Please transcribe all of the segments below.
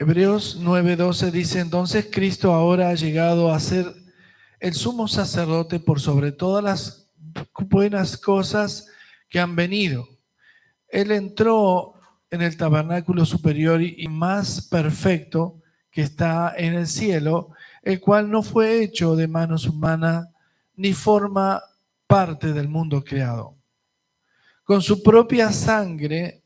Hebreos 9:12 dice: entonces Cristo ahora ha llegado a ser el sumo sacerdote por sobre todas las buenas cosas que han venido. Él entró en el tabernáculo superior y más perfecto que está en el cielo, el cual no fue hecho de manos humanas ni forma parte del mundo creado. Con su propia sangre,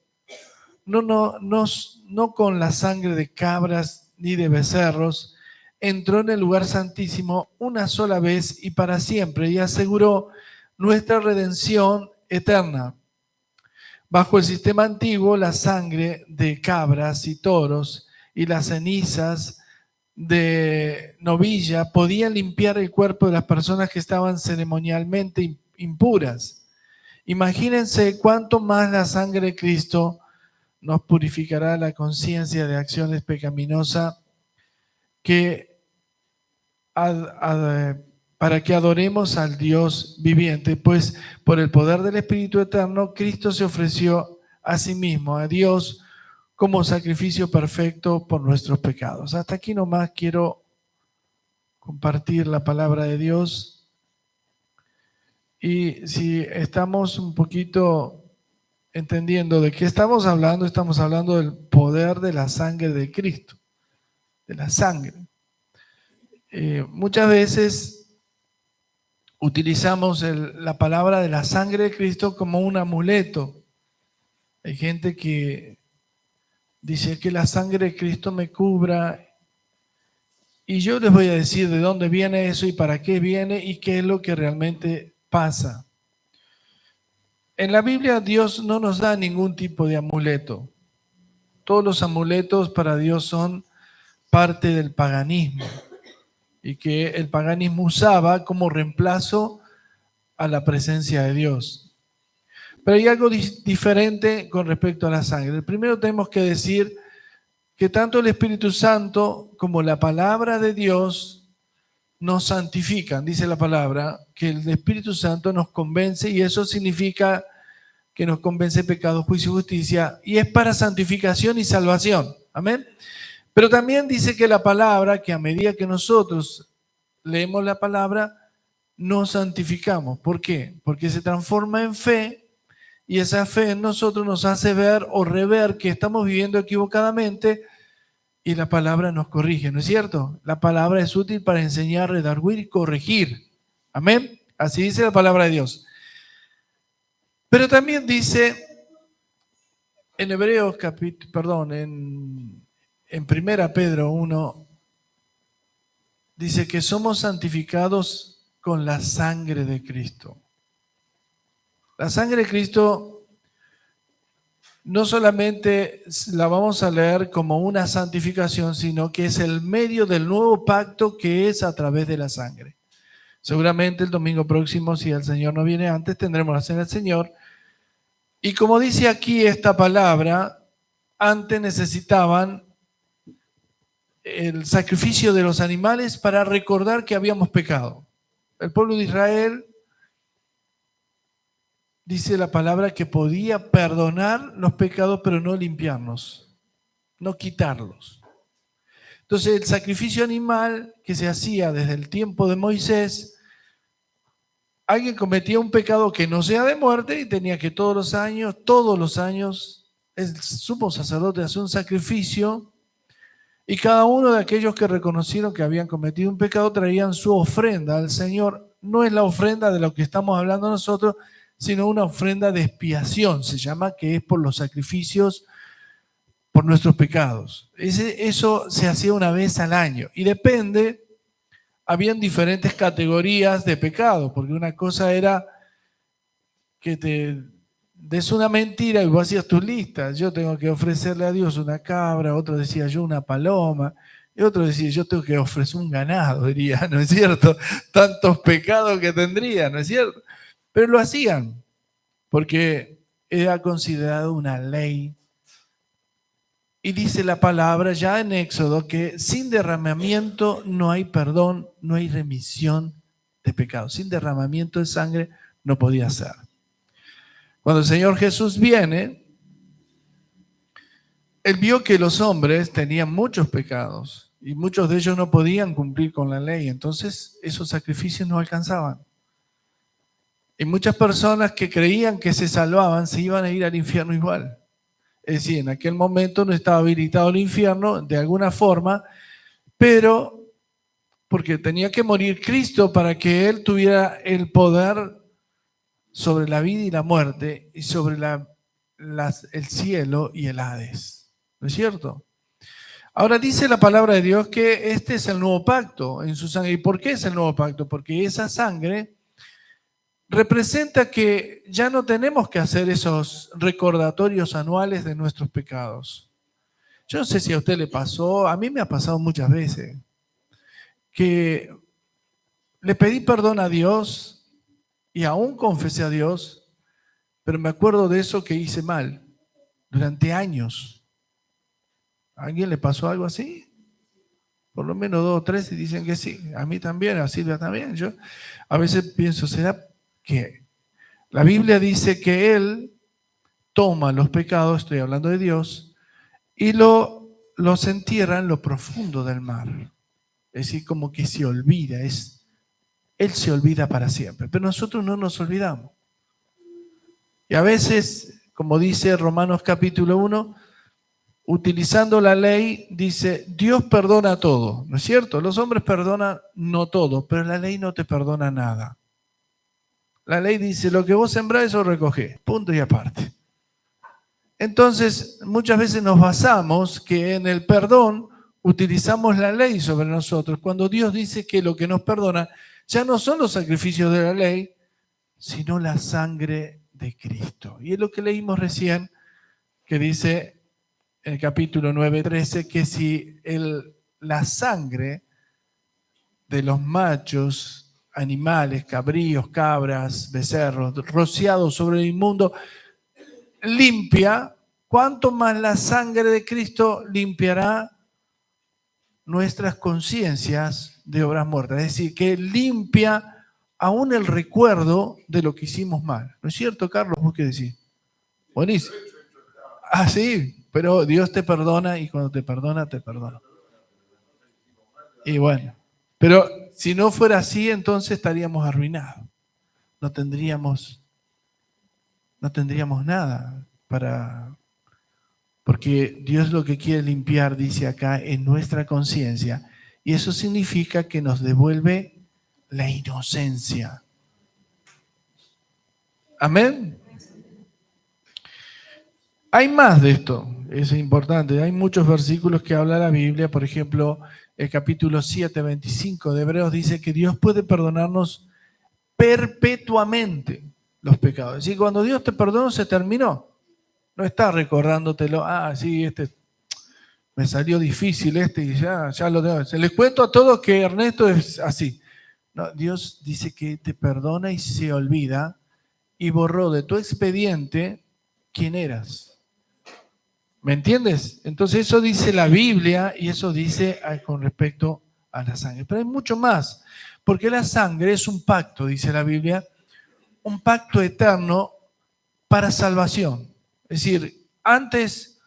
no con la sangre de cabras ni de becerros, entró en el lugar santísimo una sola vez y para siempre y aseguró nuestra redención eterna. Bajo el sistema antiguo, la sangre de cabras y toros y las cenizas de novilla podían limpiar el cuerpo de las personas que estaban ceremonialmente impuras. Imagínense cuánto más la sangre de Cristo nos purificará la conciencia de acciones pecaminosas que para que adoremos al Dios viviente, pues por el poder del Espíritu Eterno, Cristo se ofreció a sí mismo, a Dios, como sacrificio perfecto por nuestros pecados. Hasta aquí nomás quiero compartir la palabra de Dios. Y si estamos un poquito entendiendo de qué estamos hablando del poder de la sangre de Cristo, de la sangre. Muchas veces utilizamos la palabra de la sangre de Cristo como un amuleto. Hay gente que dice que la sangre de Cristo me cubra, y yo les voy a decir de dónde viene eso y para qué viene y qué es lo que realmente pasa. En la Biblia Dios no nos da ningún tipo de amuleto. Todos los amuletos para Dios son parte del paganismo y que el paganismo usaba como reemplazo a la presencia de Dios. Pero hay algo diferente con respecto a la sangre. Primero tenemos que decir que tanto el Espíritu Santo como la palabra de Dios nos santifican. Dice la palabra que el Espíritu Santo nos convence, y eso significa que nos convence pecado, juicio y justicia, y es para santificación y salvación. Amén. Pero también dice que la palabra, que a medida que nosotros leemos la palabra, nos santificamos. ¿Por qué? Porque se transforma en fe, y esa fe en nosotros nos hace ver o rever que estamos viviendo equivocadamente, y la palabra nos corrige, ¿no es cierto? La palabra es útil para enseñar, redarguir y corregir. Amén. Así dice la palabra de Dios. Pero también dice en Hebreos en 1 Pedro 1, dice que somos santificados con la sangre de Cristo. La sangre de Cristo no solamente la vamos a leer como una santificación, sino que es el medio del nuevo pacto, que es a través de la sangre. Seguramente el domingo próximo, si el Señor no viene antes, tendremos la cena del Señor. Y como dice aquí esta palabra, antes necesitaban el sacrificio de los animales para recordar que habíamos pecado. El pueblo de Israel, dice la palabra, que podía perdonar los pecados, pero no limpiarnos, no quitarlos. Entonces el sacrificio animal que se hacía desde el tiempo de Moisés, alguien cometía un pecado que no sea de muerte y tenía que todos los años, el sumo sacerdote hacía un sacrificio, y cada uno de aquellos que reconocieron que habían cometido un pecado traían su ofrenda al Señor. No es la ofrenda de lo que estamos hablando nosotros, sino una ofrenda de expiación, se llama, que es por los sacrificios por nuestros pecados. Eso se hacía una vez al año, y depende, habían diferentes categorías de pecado, porque una cosa era que te des una mentira y vos hacías tus listas. Yo tengo que ofrecerle a Dios una cabra, otro decía yo una paloma, y otro decía yo tengo que ofrecer un ganado, diría, ¿no es cierto? Tantos pecados que tendría, ¿no es cierto? Pero lo hacían porque era considerado una ley. Y dice la palabra ya en Éxodo que sin derramamiento no hay perdón, no hay remisión de pecados. Sin derramamiento de sangre no podía ser. Cuando el Señor Jesús viene, Él vio que los hombres tenían muchos pecados y muchos de ellos no podían cumplir con la ley, entonces esos sacrificios no alcanzaban. Y muchas personas que creían que se salvaban se iban a ir al infierno igual. Es decir, en aquel momento no estaba habilitado el infierno de alguna forma, pero porque tenía que morir Cristo para que Él tuviera el poder sobre la vida y la muerte y sobre el cielo y el Hades. ¿No es cierto? Ahora dice la palabra de Dios que este es el nuevo pacto en su sangre. ¿Y por qué es el nuevo pacto? Porque esa sangre representa que ya no tenemos que hacer esos recordatorios anuales de nuestros pecados. Yo no sé si a usted le pasó, a mí me ha pasado muchas veces, que le pedí perdón a Dios y aún confesé a Dios, pero me acuerdo de eso que hice mal durante años. ¿A alguien le pasó algo así? Por lo menos 2 o 3 y dicen que sí. A mí también, a Silvia también. Yo a veces pienso, ¿será que la Biblia dice que Él toma los pecados, estoy hablando de Dios, y los entierra en lo profundo del mar? Es decir, como que se olvida, Él se olvida para siempre, pero nosotros no nos olvidamos. Y a veces, como dice Romanos capítulo 1, utilizando la ley, dice, Dios perdona todo, ¿no es cierto? Los hombres perdonan no todo, pero la ley no te perdona nada. La ley dice, lo que vos sembrás, eso recogés, punto y aparte. Entonces, muchas veces nos basamos que en el perdón utilizamos la ley sobre nosotros, cuando Dios dice que lo que nos perdona ya no son los sacrificios de la ley, sino la sangre de Cristo. Y es lo que leímos recién, que dice en el capítulo 9:13, que si la sangre de los machos, animales, cabríos, cabras, becerros, rociados sobre el inmundo, limpia, ¿cuánto más la sangre de Cristo limpiará nuestras conciencias de obras muertas? Es decir, que limpia aún el recuerdo de lo que hicimos mal. ¿No es cierto, Carlos? ¿Vos qué decís? Buenísimo. Ah, sí, pero Dios te perdona y cuando te perdona, te perdona. Y bueno, pero si no fuera así, entonces estaríamos arruinados. No tendríamos nada porque Dios lo que quiere limpiar, dice acá, en nuestra conciencia. Y eso significa que nos devuelve la inocencia. Amén. Hay más de esto, es importante. Hay muchos versículos que habla la Biblia. Por ejemplo, el capítulo 7:25 de Hebreos dice que Dios puede perdonarnos perpetuamente los pecados. Es decir, cuando Dios te perdonó, se terminó. No está recordándotelo, sí, me salió difícil y ya lo tengo. Se les cuento a todos que Ernesto es así. No, Dios dice que te perdona y se olvida y borró de tu expediente quién eras. ¿Me entiendes? Entonces eso dice la Biblia y eso dice con respecto a la sangre. Pero hay mucho más, porque la sangre es un pacto, dice la Biblia, un pacto eterno para salvación. Es decir, antes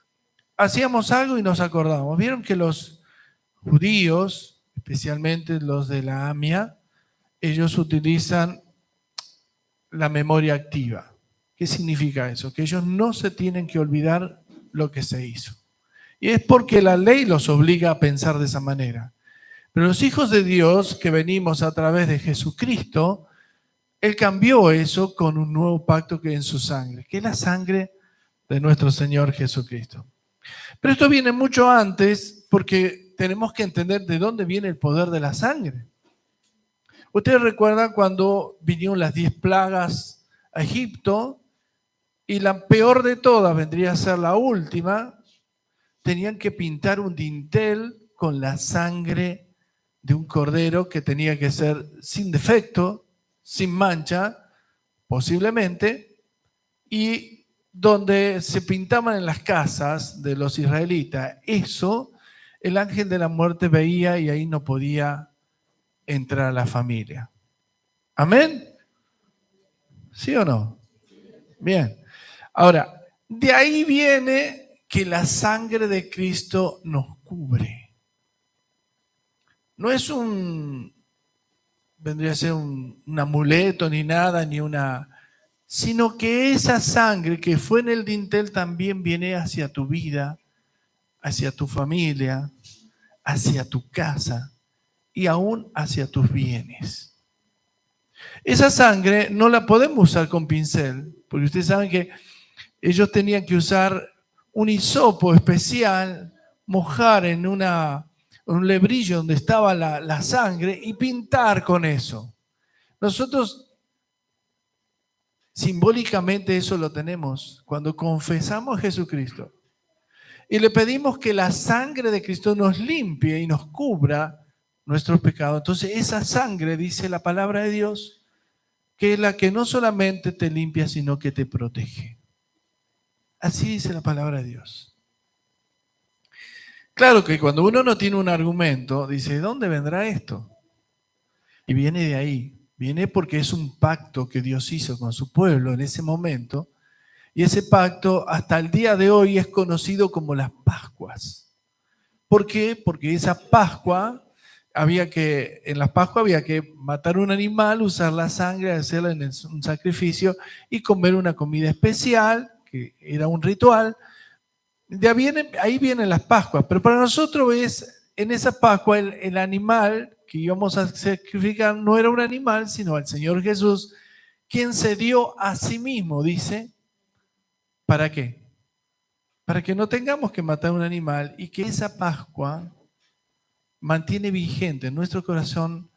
hacíamos algo y nos acordábamos. Vieron que los judíos, especialmente los de la AMIA, ellos utilizan la memoria activa. ¿Qué significa eso? Que ellos no se tienen que olvidar lo que se hizo. Y es porque la ley los obliga a pensar de esa manera. Pero los hijos de Dios que venimos a través de Jesucristo, Él cambió eso con un nuevo pacto que es en su sangre, que es la sangre de nuestro Señor Jesucristo. Pero esto viene mucho antes porque tenemos que entender de dónde viene el poder de la sangre. Ustedes recuerdan cuando vinieron las 10 plagas a Egipto y la peor de todas vendría a ser la última. Tenían que pintar un dintel con la sangre de un cordero que tenía que ser sin defecto, sin mancha, posiblemente, y donde se pintaban en las casas de los israelitas. Eso el ángel de la muerte veía y ahí no podía entrar a la familia. ¿Amén? ¿Sí o no? Bien. Ahora, de ahí viene que la sangre de Cristo nos cubre. No es vendría a ser un amuleto ni nada, sino que esa sangre que fue en el dintel también viene hacia tu vida, hacia tu familia, hacia tu casa y aún hacia tus bienes. Esa sangre no la podemos usar con pincel, porque ustedes saben que ellos tenían que usar un hisopo especial, mojar en un lebrillo donde estaba la sangre y pintar con eso. Nosotros simbólicamente eso lo tenemos cuando confesamos a Jesucristo y le pedimos que la sangre de Cristo nos limpie y nos cubra nuestros pecados. Entonces esa sangre, dice la palabra de Dios, que es la que no solamente te limpia, sino que te protege. Así dice la palabra de Dios. Claro que cuando uno no tiene un argumento, dice, ¿de dónde vendrá esto? Y viene de ahí. Viene porque es un pacto que Dios hizo con su pueblo en ese momento. Y ese pacto hasta el día de hoy es conocido como las Pascuas. ¿Por qué? Porque esa Pascua, en las Pascuas había que matar un animal, usar la sangre, hacerla en un sacrificio y comer una comida especial, que era un ritual. Ahí vienen las Pascuas, pero para nosotros en esa Pascua el animal que íbamos a sacrificar no era un animal, sino al Señor Jesús, quien se dio a sí mismo, dice, ¿para qué? Para que no tengamos que matar un animal y que esa Pascua mantiene vigente en nuestro corazón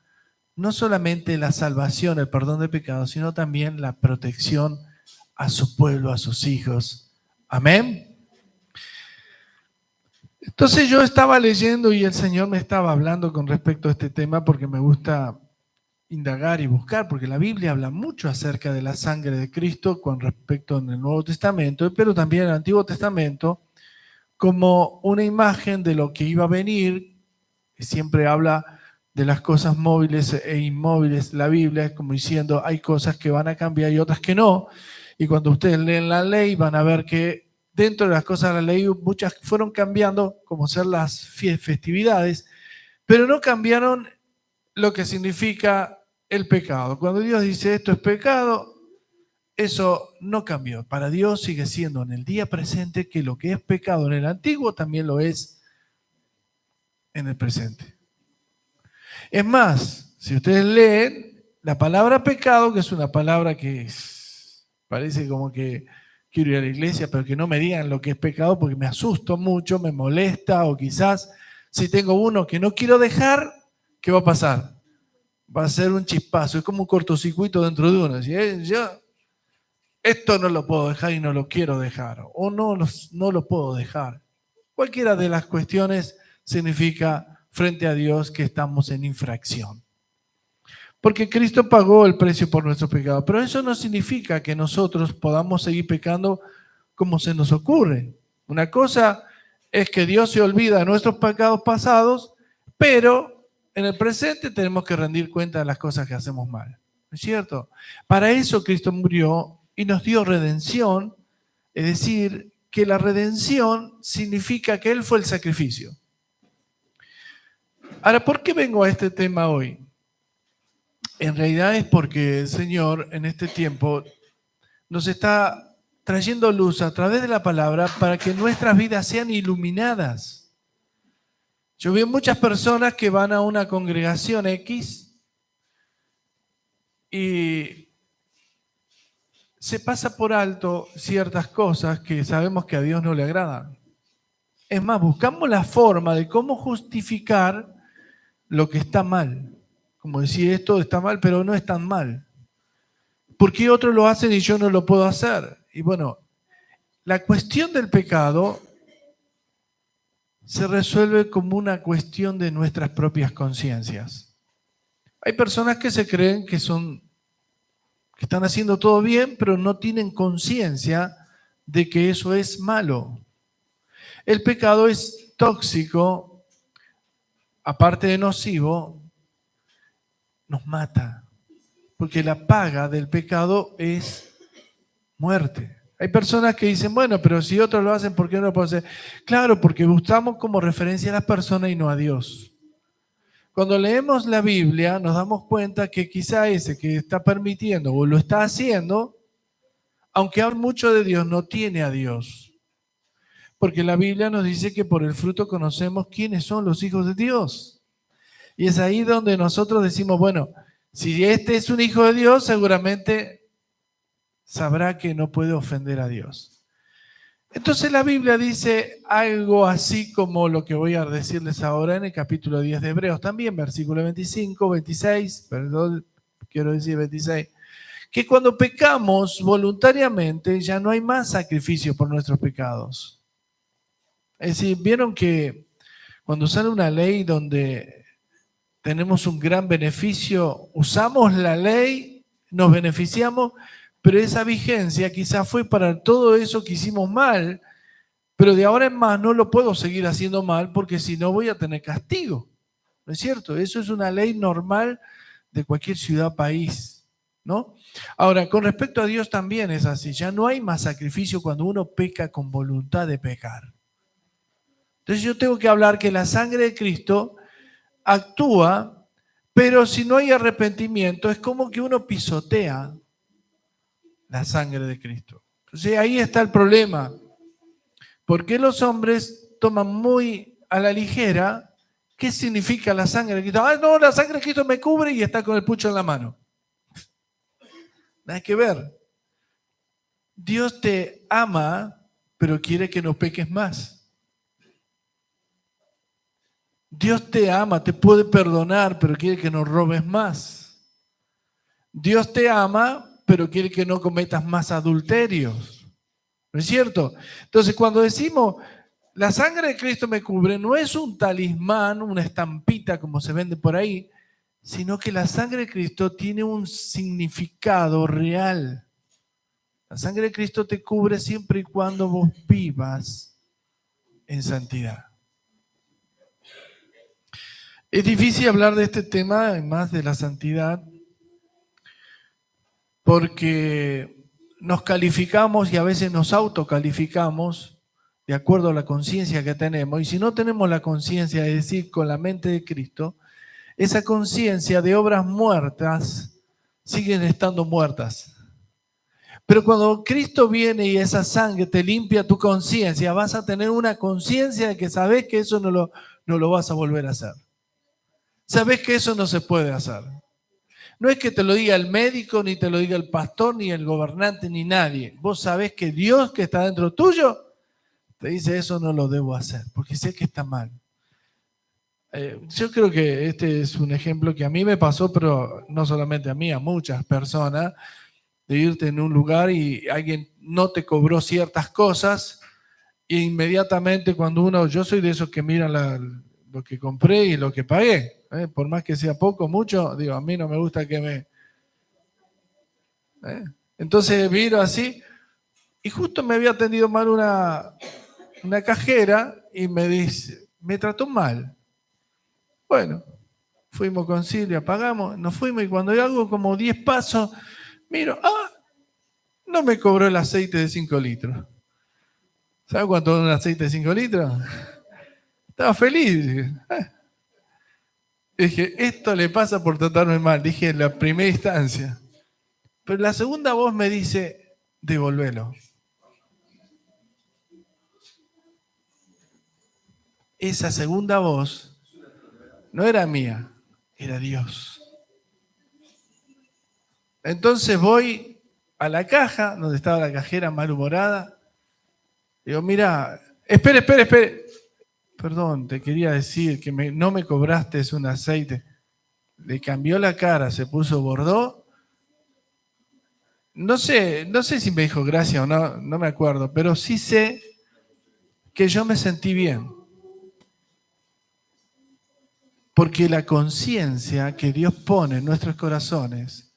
no solamente la salvación, el perdón de pecados, sino también la protección a su pueblo, a sus hijos. Amén. Entonces yo estaba leyendo y el Señor me estaba hablando con respecto a este tema porque me gusta indagar y buscar, porque la Biblia habla mucho acerca de la sangre de Cristo con respecto en el Nuevo Testamento, pero también en el Antiguo Testamento como una imagen de lo que iba a venir. Siempre habla de las cosas móviles e inmóviles. La Biblia es como diciendo, hay cosas que van a cambiar y otras que no. Y cuando ustedes leen la ley van a ver que dentro de las cosas de la ley muchas fueron cambiando, como ser las festividades, pero no cambiaron lo que significa el pecado. Cuando Dios dice esto es pecado, eso no cambió. Para Dios sigue siendo en el día presente que lo que es pecado en el antiguo también lo es en el presente. Es más, si ustedes leen la palabra pecado, que es una palabra que parece como que quiero ir a la iglesia, pero que no me digan lo que es pecado porque me asusto mucho, me molesta, o quizás si tengo uno que no quiero dejar, ¿qué va a pasar? Va a ser un chispazo, es como un cortocircuito dentro de uno. Yo esto no lo puedo dejar y no lo quiero dejar, o no lo puedo dejar. Cualquiera de las cuestiones significa frente a Dios que estamos en infracción. Porque Cristo pagó el precio por nuestro pecado, pero eso no significa que nosotros podamos seguir pecando como se nos ocurre. Una cosa es que Dios se olvida de nuestros pecados pasados, pero en el presente tenemos que rendir cuenta de las cosas que hacemos mal. ¿No es cierto? Para eso Cristo murió y nos dio redención, es decir, que la redención significa que Él fue el sacrificio. Ahora, ¿por qué vengo a este tema hoy? En realidad es porque el Señor en este tiempo nos está trayendo luz a través de la palabra para que nuestras vidas sean iluminadas. Yo veo muchas personas que van a una congregación X y se pasa por alto ciertas cosas que sabemos que a Dios no le agradan. Es más, buscamos la forma de cómo justificar lo que está mal. Como decir, esto está mal, pero no es tan mal. ¿Por qué otros lo hacen y yo no lo puedo hacer? Y bueno, la cuestión del pecado se resuelve como una cuestión de nuestras propias conciencias. Hay personas que se creen que están haciendo todo bien, pero no tienen conciencia de que eso es malo. El pecado es tóxico, aparte de nocivo, nos mata, porque la paga del pecado es muerte. Hay personas que dicen, bueno, pero si otros lo hacen, ¿por qué no lo puedo hacer? Claro, porque buscamos como referencia a las personas y no a Dios. Cuando leemos la Biblia, nos damos cuenta que quizá ese que está permitiendo o lo está haciendo, aunque habla mucho de Dios, no tiene a Dios. Porque la Biblia nos dice que por el fruto conocemos quiénes son los hijos de Dios. Y es ahí donde nosotros decimos, bueno, si este es un hijo de Dios, seguramente sabrá que no puede ofender a Dios. Entonces la Biblia dice algo así como lo que voy a decirles ahora en el capítulo 10 de Hebreos, también versículo 25, 26, perdón, quiero decir 26, que cuando pecamos voluntariamente ya no hay más sacrificio por nuestros pecados. Es decir, vieron que cuando sale una ley donde tenemos un gran beneficio, usamos la ley, nos beneficiamos, pero esa vigencia quizás fue para todo eso que hicimos mal, pero de ahora en más no lo puedo seguir haciendo mal porque si no voy a tener castigo. ¿No es cierto? Eso es una ley normal de cualquier ciudad, país, ¿no? Ahora, con respecto a Dios también es así. Ya no hay más sacrificio cuando uno peca con voluntad de pecar. Entonces yo tengo que hablar que la sangre de Cristo actúa, pero si no hay arrepentimiento es como que uno pisotea la sangre de Cristo. Entonces ahí está el problema. ¿Por qué los hombres toman muy a la ligera qué significa la sangre de Cristo? Ah, no, la sangre de Cristo me cubre y está con el pucho en la mano. Nada que ver. Dios te ama, pero quiere que no peques más. Dios te ama, te puede perdonar, pero quiere que no robes más. Dios te ama, pero quiere que no cometas más adulterios. ¿No es cierto? Entonces, cuando decimos, la sangre de Cristo me cubre, no es un talismán, una estampita como se vende por ahí, sino que la sangre de Cristo tiene un significado real. La sangre de Cristo te cubre siempre y cuando vos vivas en santidad. Es difícil hablar de este tema, además de la santidad, porque nos calificamos y a veces nos autocalificamos de acuerdo a la conciencia que tenemos. Y si no tenemos la conciencia, es decir, con la mente de Cristo, esa conciencia de obras muertas siguen estando muertas. Pero cuando Cristo viene y esa sangre te limpia tu conciencia, vas a tener una conciencia de que sabes que eso no lo vas a volver a hacer. Sabes que eso no se puede hacer. No es que te lo diga el médico, ni te lo diga el pastor, ni el gobernante, ni nadie. Vos sabés que Dios que está dentro tuyo te dice eso no lo debo hacer, porque sé que está mal. Yo creo que este es un ejemplo que a mí me pasó, pero no solamente a mí, a muchas personas, de irte en un lugar y alguien no te cobró ciertas cosas e inmediatamente cuando yo soy de esos que miran lo que compré y lo que pagué, por más que sea poco, mucho, digo, a mí no me gusta que me... Entonces miro así y justo me había atendido mal una cajera y me dice, me trató mal. Bueno, fuimos con Silvia, pagamos, nos fuimos y cuando yo hago como 10 pasos, miro, no me cobró el aceite de 5 litros. ¿Sabe cuánto es un aceite de 5 litros? Estaba feliz. Dije, esto le pasa por tratarme mal. Dije en la primera instancia. Pero la segunda voz me dice, devolvelo. Esa segunda voz no era mía, era Dios. Entonces voy a la caja, donde estaba la cajera malhumorada. Digo, mira, espere. Perdón, te quería decir que no me cobraste un aceite. Le cambió la cara, se puso bordó. No sé si me dijo gracias o no, no me acuerdo, pero sí sé que yo me sentí bien. Porque la conciencia que Dios pone en nuestros corazones,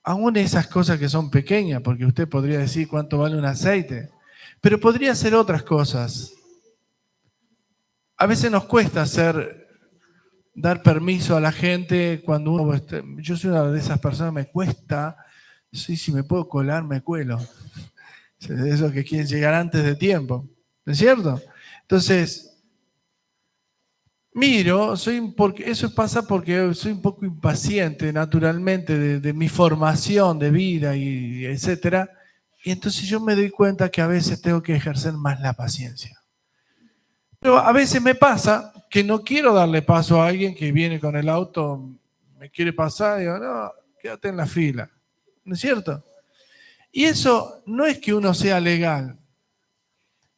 aún esas cosas que son pequeñas, porque usted podría decir cuánto vale un aceite, pero podría ser otras cosas. A veces nos cuesta dar permiso a la gente cuando uno... Yo soy una de esas personas, me cuesta, sí, si me puedo colar, me cuelo. Esos que quieren llegar antes de tiempo, ¿no es cierto? Entonces, miro, porque eso pasa porque soy un poco impaciente naturalmente de mi formación de vida y etcétera. Y entonces yo me doy cuenta que a veces tengo que ejercer más la paciencia. Pero a veces me pasa que no quiero darle paso a alguien que viene con el auto, me quiere pasar, y digo, no, quédate en la fila. ¿No es cierto? Y eso no es que uno sea legal,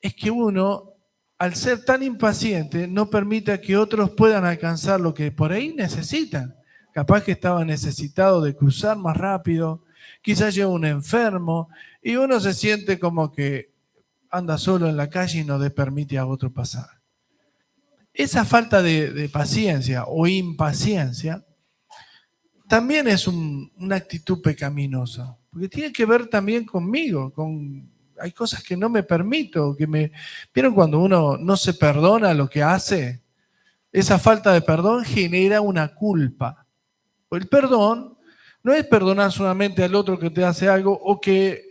es que uno, al ser tan impaciente, no permite que otros puedan alcanzar lo que por ahí necesitan. Capaz que estaba necesitado de cruzar más rápido, quizás lleva un enfermo, y uno se siente como que anda solo en la calle y no le permite a otro pasar. Esa falta de paciencia o impaciencia también es una actitud pecaminosa, porque tiene que ver también conmigo, hay cosas que no me permito, ¿vieron cuando uno no se perdona lo que hace? Esa falta de perdón genera una culpa. El perdón no es perdonar solamente al otro que te hace algo o que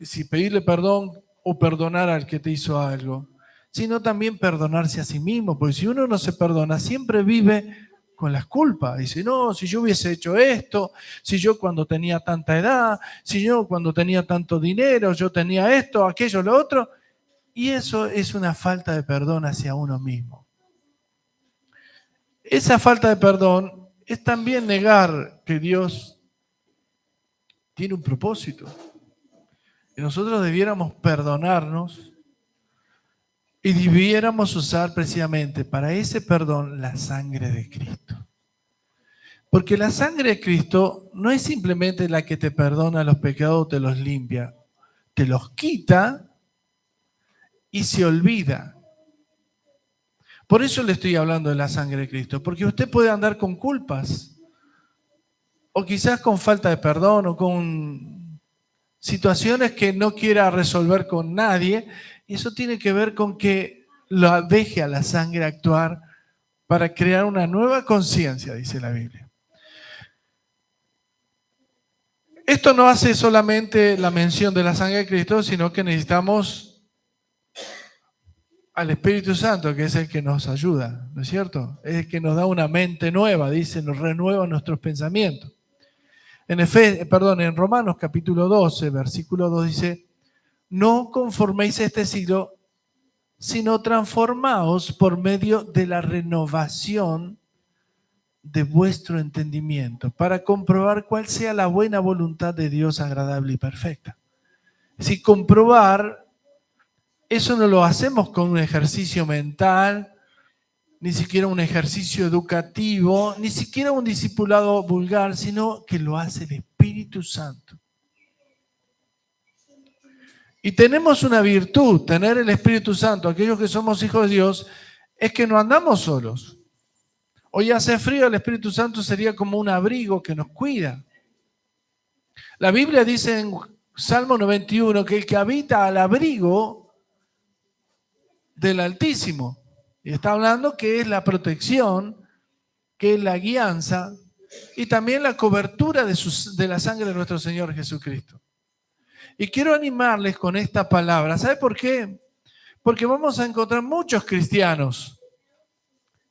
si pedirle perdón o perdonar al que te hizo algo, sino también perdonarse a sí mismo, porque si uno no se perdona, siempre vive con las culpas. Dice, no, si yo hubiese hecho esto, si yo cuando tenía tanta edad, si yo cuando tenía tanto dinero, yo tenía esto, aquello, lo otro. Y eso es una falta de perdón hacia uno mismo. Esa falta de perdón es también negar que Dios tiene un propósito. Y nosotros debiéramos perdonarnos y debiéramos usar precisamente para ese perdón la sangre de Cristo. Porque la sangre de Cristo no es simplemente la que te perdona los pecados, te los limpia, te los quita y se olvida. Por eso le estoy hablando de la sangre de Cristo, porque usted puede andar con culpas, o quizás con falta de perdón, o con situaciones que no quiera resolver con nadie, y eso tiene que ver con que lo deje a la sangre actuar para crear una nueva conciencia, dice la Biblia. Esto no hace solamente la mención de la sangre de Cristo, sino que necesitamos al Espíritu Santo, que es el que nos ayuda, ¿no es cierto? Es el que nos da una mente nueva, dice, nos renueva nuestros pensamientos. En Romanos capítulo 12, versículo 2 dice, no conforméis a este siglo, sino transformaos por medio de la renovación de vuestro entendimiento, para comprobar cuál sea la buena voluntad de Dios agradable y perfecta. Si comprobar, eso no lo hacemos con un ejercicio mental, ni siquiera un ejercicio educativo, ni siquiera un discipulado vulgar, sino que lo hace el Espíritu Santo. Y tenemos una virtud, tener el Espíritu Santo, aquellos que somos hijos de Dios, es que no andamos solos. Hoy hace frío, el Espíritu Santo sería como un abrigo que nos cuida. La Biblia dice en Salmo 91 que el que habita al abrigo del Altísimo, y está hablando que es la protección, que es la guianza y también la cobertura de la sangre de nuestro Señor Jesucristo. Y quiero animarles con esta palabra. ¿Sabe por qué? Porque vamos a encontrar muchos cristianos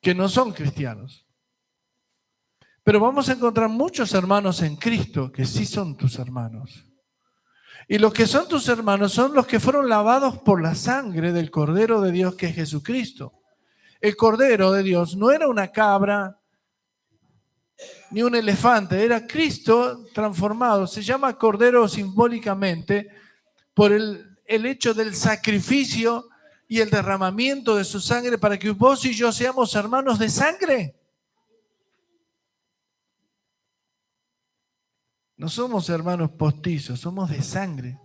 que no son cristianos. Pero vamos a encontrar muchos hermanos en Cristo que sí son tus hermanos. Y los que son tus hermanos son los que fueron lavados por la sangre del Cordero de Dios, que es Jesucristo. El Cordero de Dios no era una cabra ni un elefante, era Cristo transformado. Se llama Cordero simbólicamente por el hecho del sacrificio y el derramamiento de su sangre para que vos y yo seamos hermanos de sangre. No somos hermanos postizos, somos de sangre,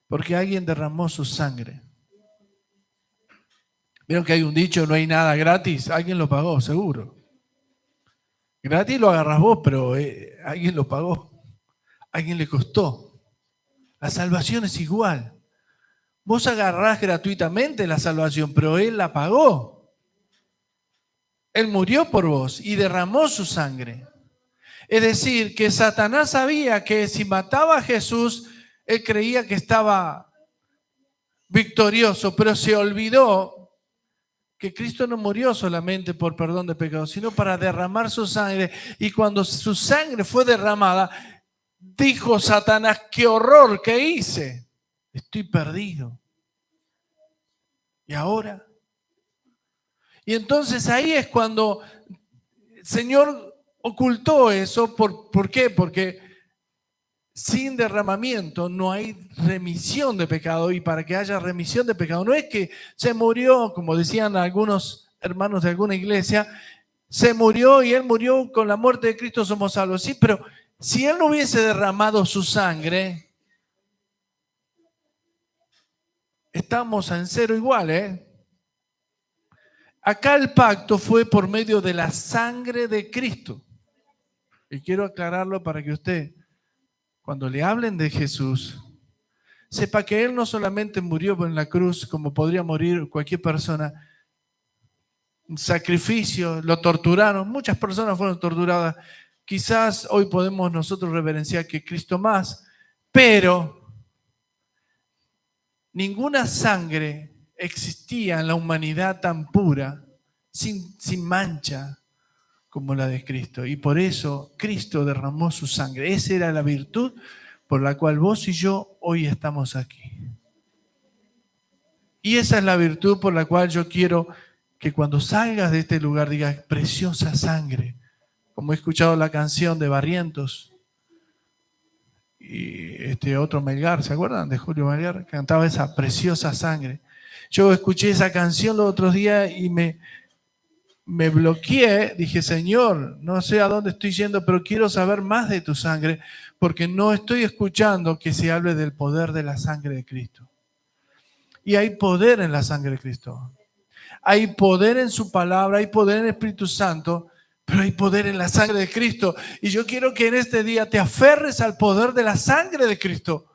porque alguien derramó su sangre. Vieron que hay un dicho, no hay nada gratis, alguien lo pagó, seguro. Gratis lo agarrás vos, pero alguien lo pagó, alguien le costó. La salvación es igual. Vos agarrás gratuitamente la salvación, pero Él la pagó. Él murió por vos y derramó su sangre. Es decir, que Satanás sabía que si mataba a Jesús, Él creía que estaba victorioso, pero se olvidó que Cristo no murió solamente por perdón de pecados, sino para derramar su sangre. Y cuando su sangre fue derramada, dijo Satanás: ¡qué horror que hice! Estoy perdido. ¿Y ahora? Y entonces ahí es cuando el Señor ocultó eso. ¿Por qué? Porque sin derramamiento no hay remisión de pecado, y para que haya remisión de pecado no es que se murió, como decían algunos hermanos de alguna iglesia, se murió y Él murió, con la muerte de Cristo somos salvos. Sí, pero si Él no hubiese derramado su sangre, estamos en cero igual, ¿eh? Acá el pacto fue por medio de la sangre de Cristo. Y quiero aclararlo para que usted, cuando le hablen de Jesús, sepa que Él no solamente murió en la cruz como podría morir cualquier persona, un sacrificio, lo torturaron, muchas personas fueron torturadas. Quizás hoy podemos nosotros reverenciar que Cristo más, pero ninguna sangre existía en la humanidad tan pura, sin mancha, como la de Cristo. Y por eso Cristo derramó su sangre. Esa era la virtud por la cual vos y yo hoy estamos aquí. Y esa es la virtud por la cual yo quiero que cuando salgas de este lugar digas: preciosa sangre. Como he escuchado la canción de Barrientos y este otro Melgar, ¿se acuerdan de Julio Melgar? Cantaba esa preciosa sangre. Yo escuché esa canción los otros días y me bloqueé. Dije: Señor, no sé a dónde estoy yendo, pero quiero saber más de tu sangre, porque no estoy escuchando que se hable del poder de la sangre de Cristo. Y hay poder en la sangre de Cristo. Hay poder en su palabra, hay poder en el Espíritu Santo, pero hay poder en la sangre de Cristo. Y yo quiero que en este día te aferres al poder de la sangre de Cristo.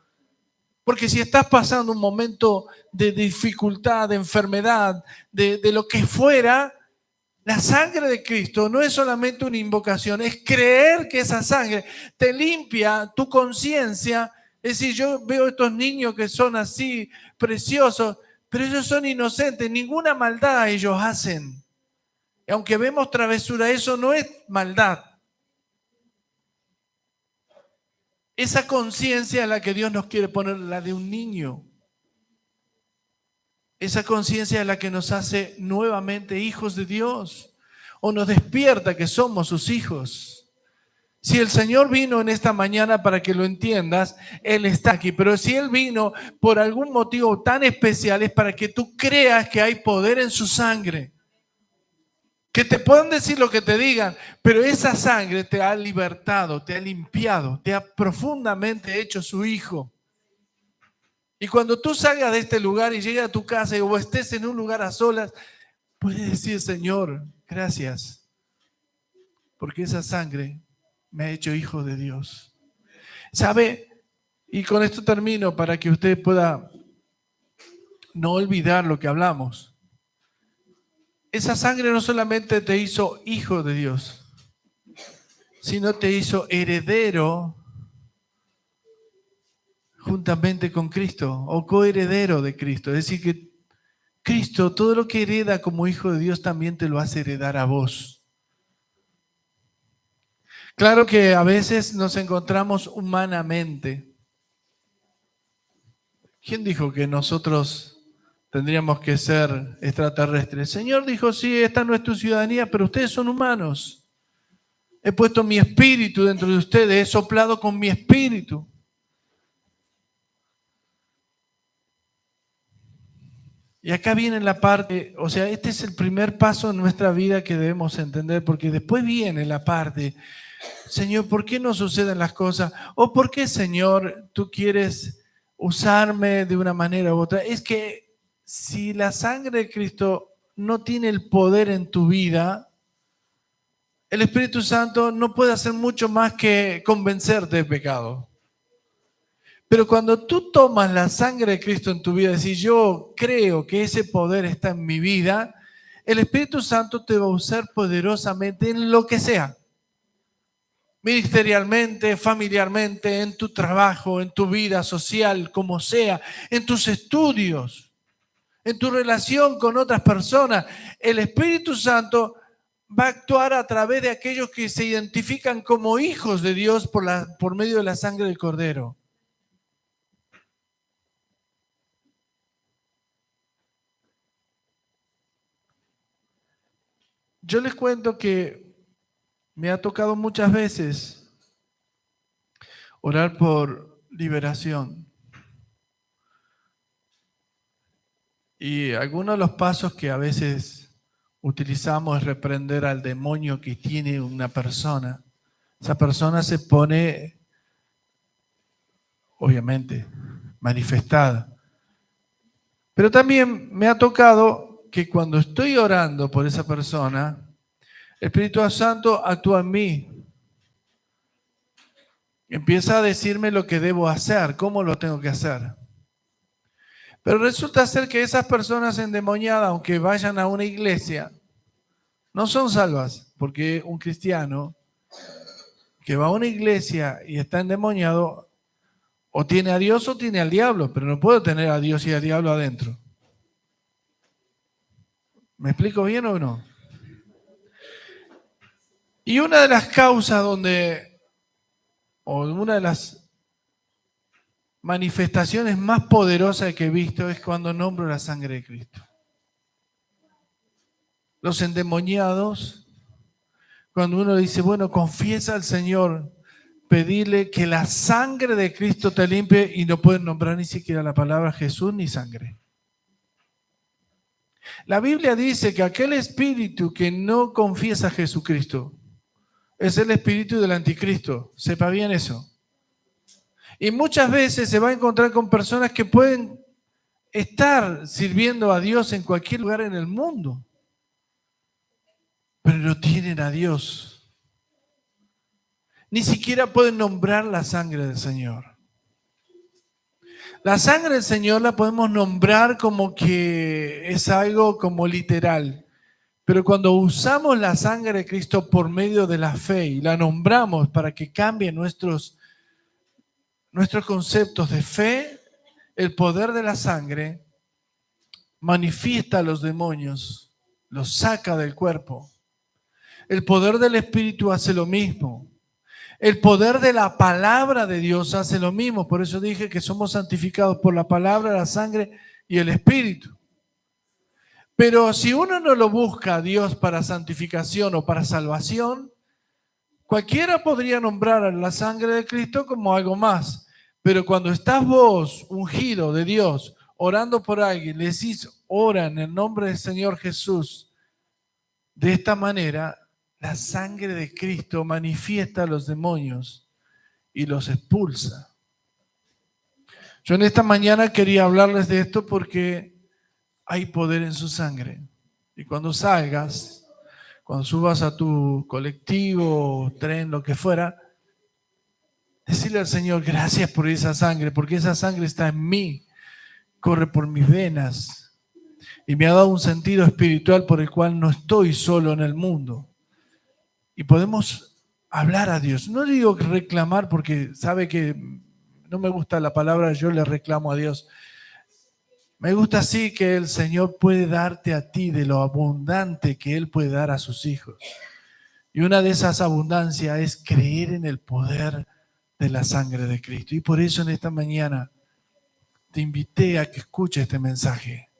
Porque si estás pasando un momento de dificultad, de enfermedad, de lo que fuera, la sangre de Cristo no es solamente una invocación, es creer que esa sangre te limpia tu conciencia. Es decir, yo veo estos niños que son así preciosos, pero ellos son inocentes, ninguna maldad ellos hacen. Y aunque vemos travesura, eso no es maldad. Esa conciencia es la que Dios nos quiere poner, la de un niño. Esa conciencia es la que nos hace nuevamente hijos de Dios, o nos despierta que somos sus hijos. Si el Señor vino en esta mañana para que lo entiendas, Él está aquí. Pero si Él vino por algún motivo tan especial, es para que tú creas que hay poder en su sangre. Que te puedan decir lo que te digan, pero esa sangre te ha libertado, te ha limpiado, te ha profundamente hecho su hijo. Y cuando tú salgas de este lugar y llegues a tu casa o estés en un lugar a solas, puedes decir: Señor, gracias, porque esa sangre me ha hecho hijo de Dios. ¿Sabe? Y con esto termino para que usted pueda no olvidar lo que hablamos. Esa sangre no solamente te hizo hijo de Dios, sino te hizo heredero juntamente con Cristo, o coheredero de Cristo. Es decir, que Cristo, todo lo que hereda como hijo de Dios, también te lo hace heredar a vos. Claro que a veces nos encontramos humanamente. ¿Quién dijo que nosotros tendríamos que ser extraterrestres? El Señor dijo: sí, esta no es tu ciudadanía, pero ustedes son humanos. He puesto mi espíritu dentro de ustedes, he soplado con mi espíritu. Y acá viene la parte, o sea, este es el primer paso en nuestra vida que debemos entender, porque después viene la parte: Señor, ¿por qué no suceden las cosas? ¿O por qué, Señor, tú quieres usarme de una manera u otra? Es que si la sangre de Cristo no tiene el poder en tu vida, el Espíritu Santo no puede hacer mucho más que convencerte de pecado. Pero cuando tú tomas la sangre de Cristo en tu vida y decís: yo creo que ese poder está en mi vida, el Espíritu Santo te va a usar poderosamente en lo que sea. ministerialmente, familiarmente, en tu trabajo, en tu vida social, como sea, en tus estudios, en tu relación con otras personas. El Espíritu Santo va a actuar a través de aquellos que se identifican como hijos de Dios por medio de la sangre del Cordero. Yo les cuento que me ha tocado muchas veces orar por liberación. Y algunos de los pasos que a veces utilizamos es reprender al demonio que tiene una persona. Esa persona se pone, obviamente, manifestada. Pero también me ha tocado que cuando estoy orando por esa persona, el Espíritu Santo actúa en mí. Empieza a decirme lo que debo hacer, cómo lo tengo que hacer. Pero resulta ser que esas personas endemoniadas, aunque vayan a una iglesia, no son salvas, porque un cristiano que va a una iglesia y está endemoniado, o tiene a Dios o tiene al diablo, pero no puedo tener a Dios y al diablo adentro. ¿Me explico bien o no? Y una de las causas o una de las manifestaciones más poderosas que he visto es cuando nombro la sangre de Cristo. Los endemoniados, cuando uno dice, bueno, confiesa al Señor, pedirle que la sangre de Cristo te limpie, y no pueden nombrar ni siquiera la palabra Jesús ni sangre. La Biblia dice que aquel espíritu que no confiesa a Jesucristo es el espíritu del anticristo. Sepa bien eso. Y muchas veces se va a encontrar con personas que pueden estar sirviendo a Dios en cualquier lugar en el mundo, pero no tienen a Dios. Ni siquiera pueden nombrar la sangre del Señor. La sangre del Señor la podemos nombrar como que es algo como literal. Pero cuando usamos la sangre de Cristo por medio de la fe y la nombramos para que cambie nuestros conceptos de fe, el poder de la sangre manifiesta a los demonios, los saca del cuerpo. El poder del Espíritu hace lo mismo. El poder de la palabra de Dios hace lo mismo. Por eso dije que somos santificados por la palabra, la sangre y el Espíritu. Pero si uno no lo busca a Dios para santificación o para salvación, cualquiera podría nombrar a la sangre de Cristo como algo más. Pero cuando estás vos, ungido de Dios, orando por alguien, le decís, ora en el nombre del Señor Jesús. De esta manera, la sangre de Cristo manifiesta a los demonios y los expulsa. Yo en esta mañana quería hablarles de esto porque hay poder en su sangre. Y cuando salgas, cuando subas a tu colectivo, tren, lo que fuera, decirle al Señor, gracias por esa sangre, porque esa sangre está en mí, corre por mis venas y me ha dado un sentido espiritual por el cual no estoy solo en el mundo. Y podemos hablar a Dios. No digo reclamar porque sabe que no me gusta la palabra, yo le reclamo a Dios. Me gusta así que el Señor puede darte a ti de lo abundante que Él puede dar a sus hijos. Y una de esas abundancias es creer en el poder de la sangre de Cristo. Y por eso en esta mañana te invité a que escuches este mensaje.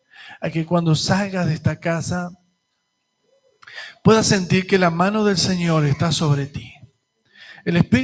A que cuando salgas de esta casa puedas sentir que la mano del Señor está sobre ti. El Espíritu